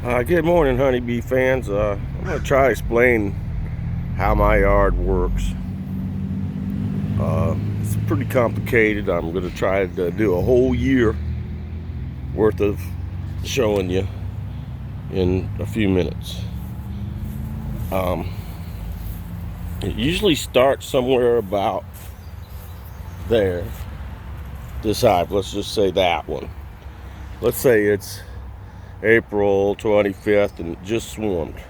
Good morning, honeybee fans. I'm going to try to explain how my yard works. It's pretty complicated. I'm going to try to do a whole year worth of showing you in a few minutes. It usually starts somewhere about there. This hive, let's just say that one. Let's say it's April 25th and it just swarmed.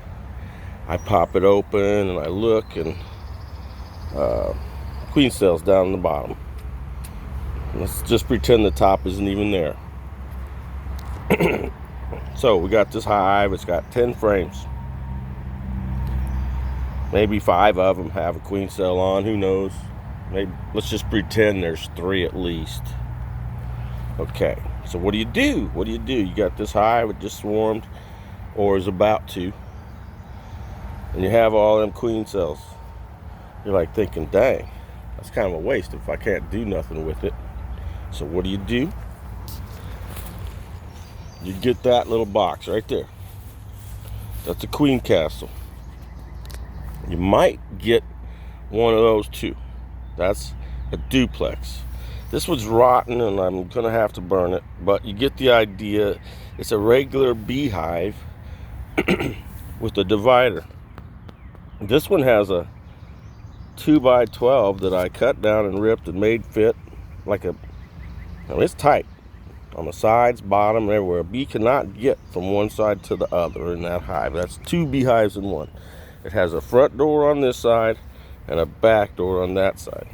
I pop it open and I look, and queen cells down the bottom. Let's just pretend the top isn't even there. So we got this hive. It's got 10 frames. Maybe 5 of them have a queen cell on. Who knows? Maybe, let's just pretend there's 3 at least. Okay, so what do you do? You got this hive. It just swarmed or is about to, and you have all them queen cells. You're like thinking, dang, that's kind of a waste if I can't do nothing with it. So what do? You get that little box right there. That's a queen castle. You might get one of those too. That's a duplex. This one's rotten and I'm gonna have to burn it, but you get the idea. It's a regular beehive with a divider. This one has a 2x12 that I cut down and ripped and made fit like a, it's tight on the sides, bottom, everywhere. A bee cannot get from one side to the other in that hive. That's 2 beehives in one. It has a front door on this side and a back door on that side.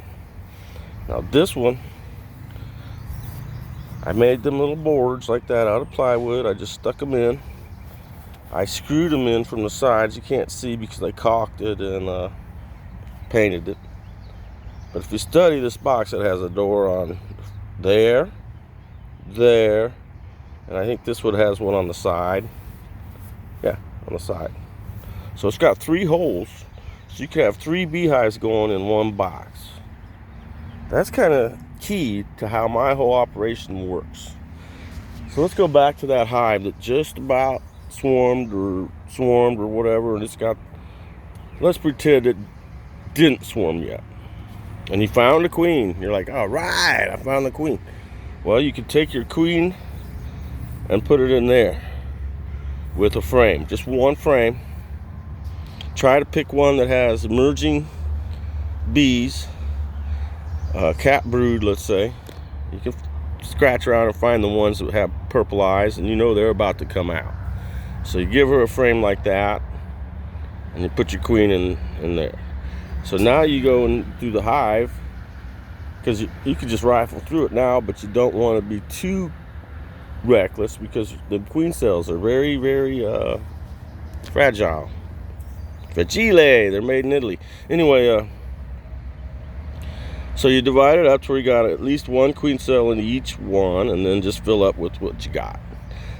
Now this one, I made them little boards like that out of plywood. I just stuck them in. I screwed them in from the sides. You can't see because I caulked it and painted it. But if you study this box, it has a door on there, and I think this one has one on the side. Yeah, on the side. So it's got 3 holes, so you can have 3 beehives going in one box. That's kind of key to how my whole operation works. So let's go back to that hive that just about swarmed or whatever, and it's got, let's pretend it didn't swarm yet. And you found a queen. You're like, all right, I found the queen. Well, you can take your queen and put it in there with a frame, just one frame. Try to pick one that has emerging bees, cat brood, let's say. You can scratch around and find the ones that have purple eyes, and you know they're about to come out. So you give her a frame like that, and you put your queen in there. So now you go and do the hive, because you can just rifle through it now, but you don't want to be too reckless because the queen cells are very, very fragile. Fragile, they're made in Italy. Anyway, so you divide it up to where you got at least 1 queen cell in each one, and then just fill up with what you got.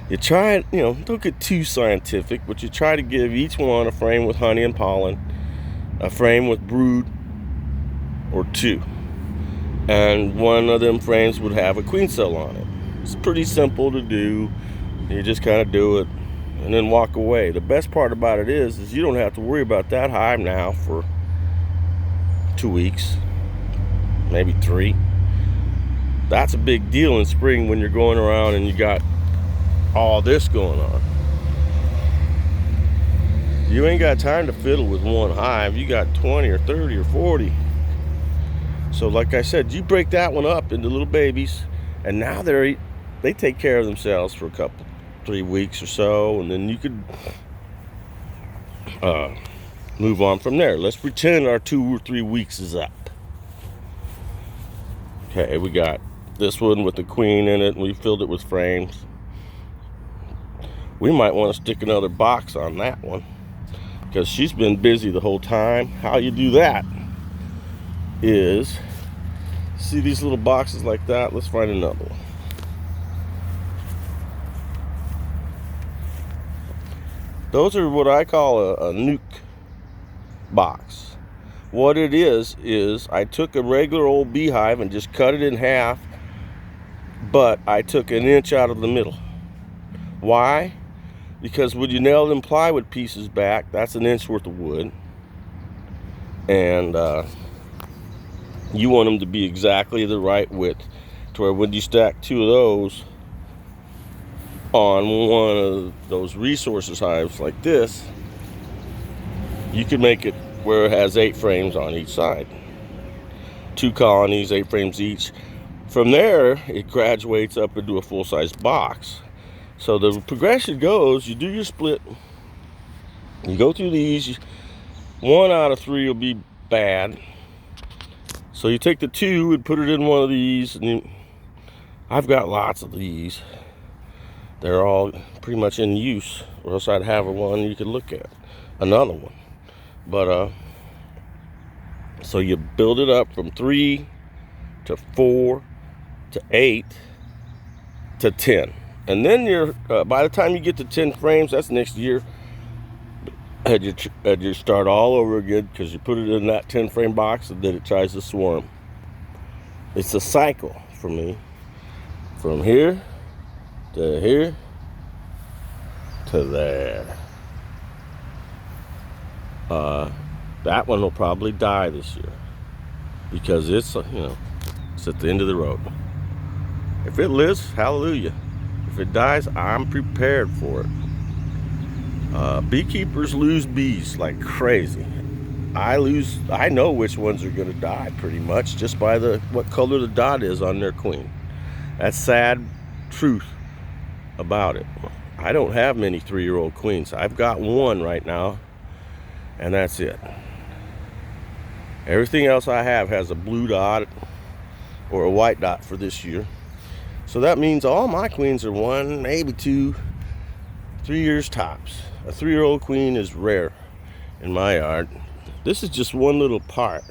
You try it, don't get too scientific, but you try to give each one a frame with honey and pollen, a frame with brood or 2, and one of them frames would have a queen cell on it. It's pretty simple to do. You just kind of do it and then walk away. The best part about it is you don't have to worry about that hive now for 2 weeks, maybe 3. That's a big deal in spring when you're going around and you got all this going on. You ain't got time to fiddle with one hive. You got 20 or 30 or 40. So like I said, you break that one up into little babies, and now they take care of themselves for a couple, 3 weeks or so, and then you could move on from there. Let's pretend our 2 or 3 weeks is up. Okay, we got this one with the queen in it, and we filled it with frames. We might want to stick another box on that one because she's been busy the whole time. How you do that is, see these little boxes like that? Let's find another one. Those are what I call a nuke box. What it is I took a regular old beehive and just cut it in half, but I took 1 inch out of the middle. Why? because when you nail them plywood pieces back, that's an inch worth of wood, and you want them to be exactly the right width, to where when you stack two of those on one of those resources hives like this, you can make it where it has 8 frames on each side. 2 colonies, 8 frames each. From there, it graduates up into a full-size box. So the progression goes, you do your split, you go through these, 1 out of 3 will be bad. So you take the 2 and put it in one of these, and I've got lots of these. They're all pretty much in use, or else I'd have one you could look at, another one. But so you build it up from 3 to 4 to 8 to 10, and then you're by the time you get to 10 frames, that's next year. And you start all over again, because you put it in that 10 frame box and then it tries to swarm. It's a cycle for me, from here to here to there. That one will probably die this year, because it's it's at the end of the road. If it lives, hallelujah. If it dies, I'm prepared for it. Beekeepers lose bees like crazy. I know which ones are going to die pretty much just by what color the dot is on their queen. That's sad truth about it. I don't have many 3-year-old queens. I've got one right now, and that's it. Everything else I have has a blue dot or a white dot for this year. So that means all my queens are 1, maybe 2, 3 years tops. A 3-year-old queen is rare in my yard. This is just one little part.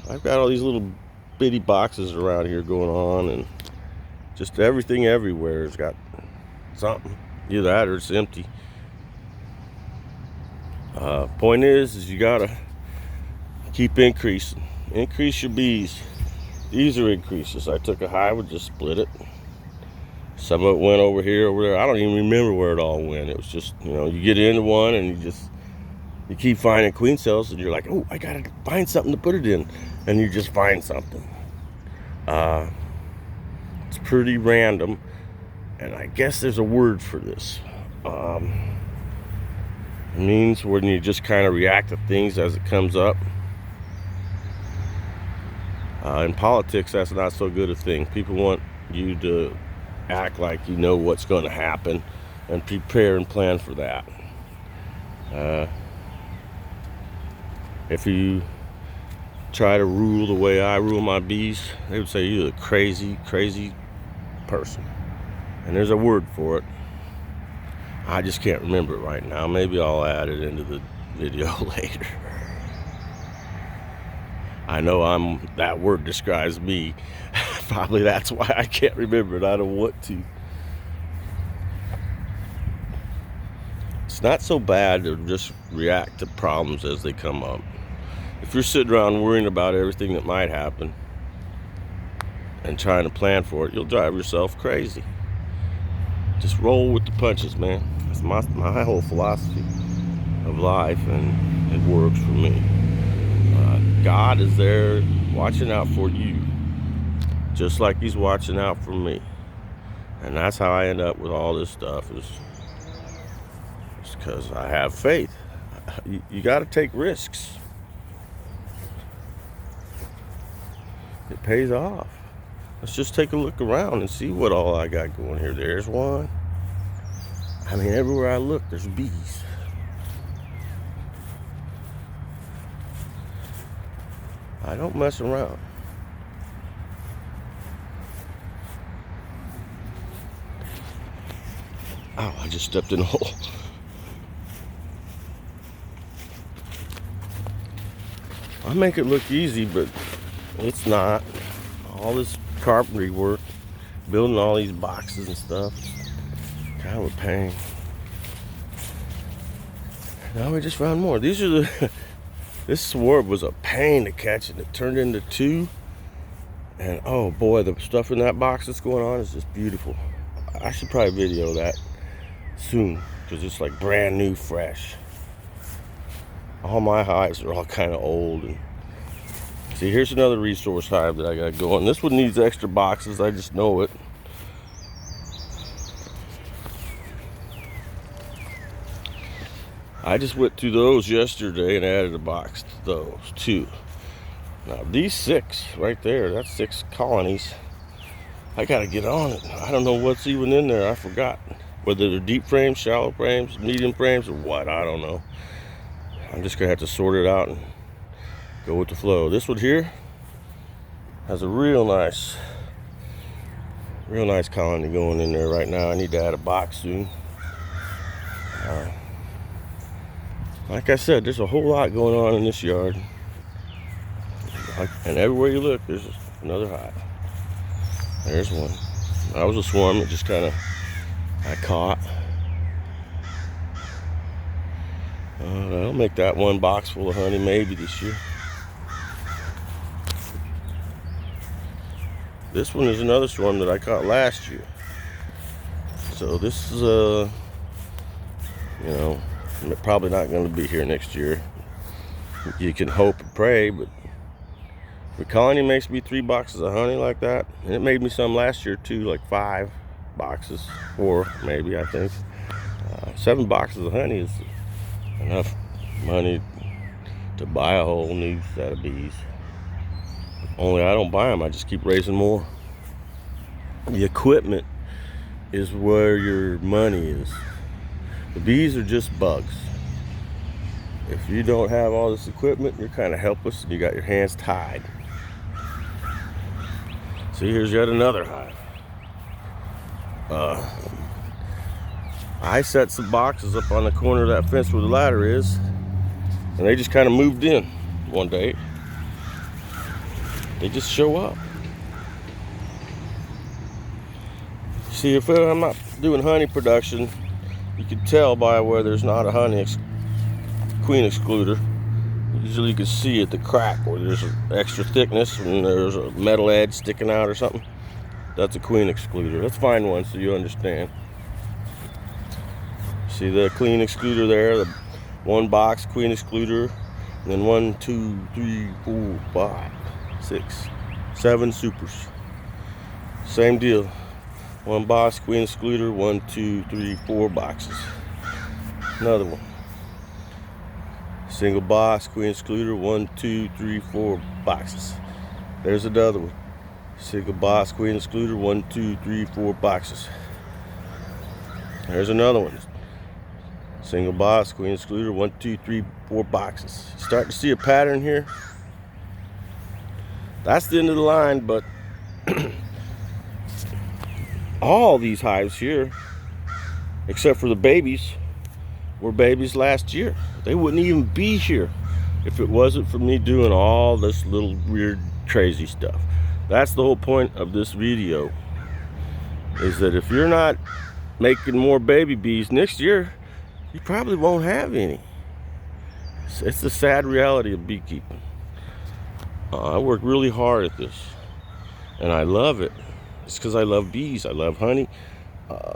I've got all these little bitty boxes around here going on, and just everything everywhere has got something. Either that or it's empty. Point is you gotta keep increasing. Increase your bees. These are increases. I took a hive and just split it. Some of it went over here, over there. I don't even remember where it all went. It was just, you get into one and you keep finding queen cells, and you're like, oh, I gotta find something to put it in. And you just find something. It's pretty random, and I guess there's a word for this. It means when you just kind of react to things as it comes up. In politics, that's not so good a thing. People want you to act like you know what's going to happen and prepare and plan for that. If you try to rule the way I rule my bees, they would say you're a crazy, crazy person. And there's a word for it. I just can't remember it right now. Maybe I'll add it into the video later. I know that word describes me. Probably that's why I can't remember it. I don't want to. It's not so bad to just react to problems as they come up. If you're sitting around worrying about everything that might happen and trying to plan for it, you'll drive yourself crazy. Just roll with the punches, man. That's my whole philosophy of life, and it works for me. God is there watching out for you, just like he's watching out for me. And that's how I end up with all this stuff, is because I have faith. You got to take risks. It pays off. Let's just take a look around and see what all I got going here. There's one. I mean, everywhere I look, there's bees. I don't mess around. Ow, I just stepped in a hole. I make it look easy, but it's not. All this carpentry work, building all these boxes and stuff, kind of a pain. Now we just found more. These are this swarm was a pain to catch, and it turned into 2. And oh boy, the stuff in that box that's going on is just beautiful. I should probably video that soon. because it's like brand new, fresh. All my hives are all kind of old. And see, here's another resource hive that I got going. This one needs extra boxes, I just know it. I just went through those yesterday and added a box to those too. Now these 6 right there, that's 6 colonies. I gotta get on it. I don't know what's even in there, I forgot. Whether they're deep frames, shallow frames, medium frames, or what, I don't know. I'm just gonna have to sort it out and go with the flow. This one here has a real nice colony going in there right now. I need to add a box soon. Like I said, there's a whole lot going on in this yard. And everywhere you look, there's another hive. There's one. That was a swarm that just kind of I caught. I'll make that one box full of honey maybe this year. This one is another swarm that I caught last year. So this is you know, probably not going to be here next year. You can hope and pray, but the colony makes me 3 boxes of honey like that, and it made me some last year too, like 5 boxes, 4 maybe, I think. 7 boxes of honey is enough money to buy a whole new set of bees. Only I don't buy them, I just keep raising more. The equipment is where your money is. The bees are just bugs. If you don't have all this equipment, you're kind of helpless and you got your hands tied. See, here's yet another hive. I set some boxes up on the corner of that fence where the ladder is, and they just kind of moved in one day. They just show up. See, if I'm not doing honey production, you can tell by where there's not a queen excluder. Usually you can see at the crack where there's an extra thickness and there's a metal edge sticking out or something. That's a queen excluder. Let's find one so you understand. See the queen excluder there, the 1 box queen excluder, and then 1, 2, 3, 4, 5, 6, 7 supers. Same deal. 1 box queen excluder, 1, 2, 3, 4 boxes. Another one. Single box queen excluder, 1, 2, 3, 4 boxes. There's another one. Single box queen excluder, 1, 2, 3, 4 boxes. There's another one. Single box queen excluder, 1, 2, 3, 4 boxes. Start to see a pattern here. That's the end of the line, but all these hives here, except for the babies, were babies last year. They wouldn't even be here if it wasn't for me doing all this little weird crazy stuff. That's the whole point of this video, is that if you're not making more baby bees next year, you probably won't have any. It's the sad reality of beekeeping. I work really hard at this, and I love it. It's because I love bees. I love honey.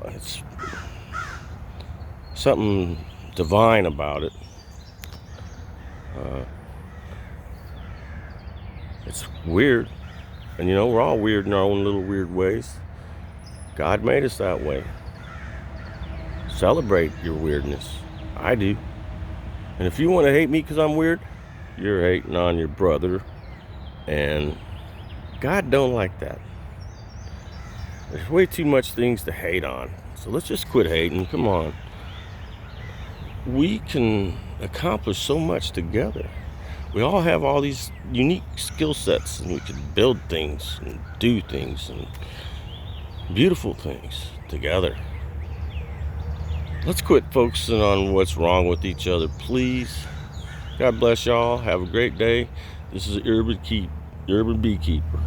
It's something divine about it. It's weird, and you know, we're all weird in our own little weird ways. God made us that way. Celebrate your weirdness. I do. And if you want to hate me because I'm weird, you're hating on your brother, and God don't like that. There's way too much things to hate on, so let's just quit hating. Come on. We can accomplish so much together. We all have all these unique skill sets, and we can build things and do things and beautiful things together. Let's quit focusing on what's wrong with each other, please. God bless y'all. Have a great day. This is Urban Beekeeper.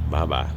Bye-bye.